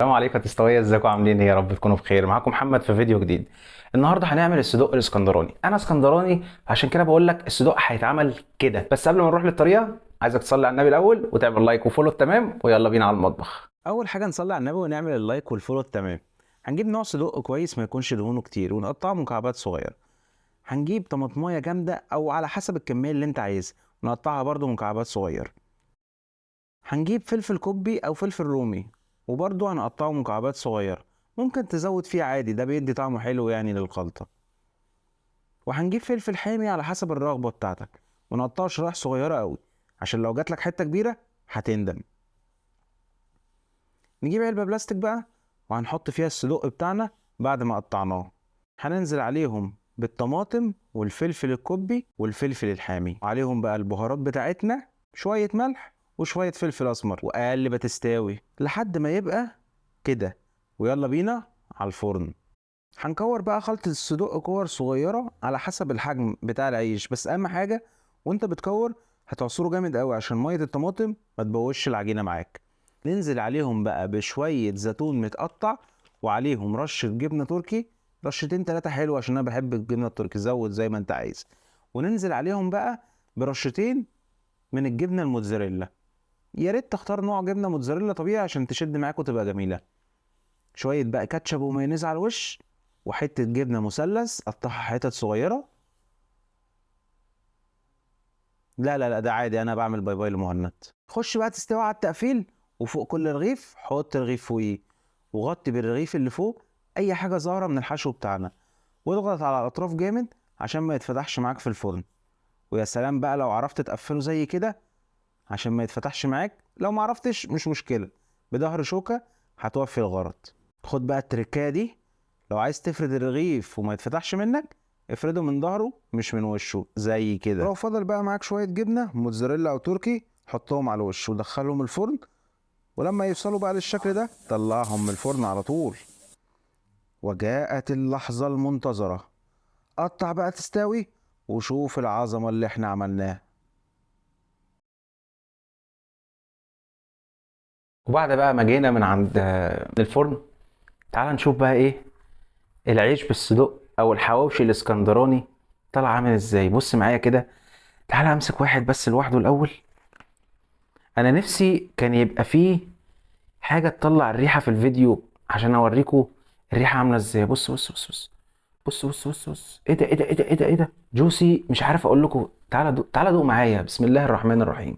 السلام عليكم يا تستوية، ازيكم عاملين ايه؟ يا رب تكونوا بخير. معاكم محمد في فيديو جديد. النهارده هنعمل الصدوق الاسكندراني. انا اسكندراني عشان كده بقول لك الصدوق هيتعمل كده. بس قبل ما نروح للطريقه عايزك تصلي على النبي الاول وتعمل لايك وفولو التمام، ويلا بينا على المطبخ. اول حاجه نصلي على النبي ونعمل اللايك والفولو التمام. هنجيب نوع صدوق كويس ما يكونش دهونه كتير ونقطعه مكعبات صغيره. هنجيب طماطمايه جامده او على حسب الكميه اللي انت عايزها ونقطعها برده مكعبات صغيره. هنجيب فلفل كوبي او فلفل رومي وبرضه هنقطعه مكعبات صغيرة. ممكن تزود فيه عادي، ده بيدي طعمه حلو يعني للخلطة. وهنجيب فلفل حامي على حسب الرغبة بتاعتك ونقطعه شرايح صغيرة قوي عشان لو جاتلك حتة كبيرة هتندم. نجيب علبة بلاستيك بقى وهنحط فيها الصدوق بتاعنا بعد ما قطعناه. هننزل عليهم بالطماطم والفلفل الكوبي والفلفل الحامي، وعليهم بقى البهارات بتاعتنا، شوية ملح وشوية فلفل أسمر، وأقلب تستوي لحد ما يبقى كده. ويلا بينا على الفرن. هنكور بقى خلطة الصدوق كور صغيرة على حسب الحجم بتاع العيش، بس أهم حاجة وانت بتكور هتعصره جامد قوي عشان مية الطماطم ما تبوظش العجينة معاك. ننزل عليهم بقى بشوية زيتون متقطع وعليهم رشة جبنة تركي، رشتين تلاتة حلو عشان انا بحب الجبنة التركي، زود زي ما انت عايز. وننزل عليهم بقى برشتين من الجبنة الموتزاريلا. يا ريت تختار نوع جبنة موتزاريلا طبيعي عشان تشد معاك وتبقى جميلة. شوية بقى كاتشب ومايونيز على الوش، وحتة جبنة مثلث قطعها حتت صغيرة. لا ده عادي، انا بعمل باي باي لمهند. خش بقى تستوي على التقفيل، وفوق كل رغيف حط رغيف فوقيه، وغطي بالرغيف اللي فوق اي حاجة ظاهرة من الحشو بتاعنا، واضغط على الاطراف جامد عشان ما يتفتحش معاك في الفرن. ويا سلام بقى لو عرفت تقفله زي كده عشان ما يتفتحش معاك، لو ما عرفتش مش مشكلة، بظهر شوكة هتوفي الغرض. خد بقى التركايه دي، لو عايز تفرد الرغيف وما يتفتحش منك افرده من ظهره مش من وشه زي كده. لو فضل بقى معاك شويه جبنه موتزاريلا او تركي حطهم على الوش ودخلهم الفرن، ولما يوصلوا بقى للشكل ده طلعهم من الفرن على طول. وجاءت اللحظه المنتظره، قطع بقى تستوي وشوف العظمه اللي احنا عملناها. وبعد بقى ما جينا من عند الفرن، تعال نشوف بقى ايه العيش بالصدق او الحواوشي الاسكندراني طلع عامل ازاي. بص معايا كده، تعال امسك واحد بس لوحده الاول. انا نفسي كان يبقى فيه حاجه تطلع الريحه في الفيديو عشان اوريكم الريحه عامله ازاي. بص ايه ده ايه ده ايه ده ايه ده ايه ده جوسي، مش عارف اقول لكم. تعال دوق، تعال دوق معايا. بسم الله الرحمن الرحيم.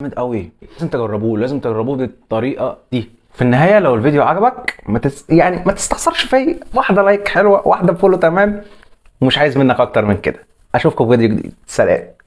جامد قوي، لازم تجربوه، لازم تجربوه بالطريقه دي. في النهايه لو الفيديو عجبك يعني ما تستخسرش فيا، واحده لايك حلوه، واحده فولو تمام، ومش عايز منك اكتر من كده. اشوفكم في فيديو جديد، سلام.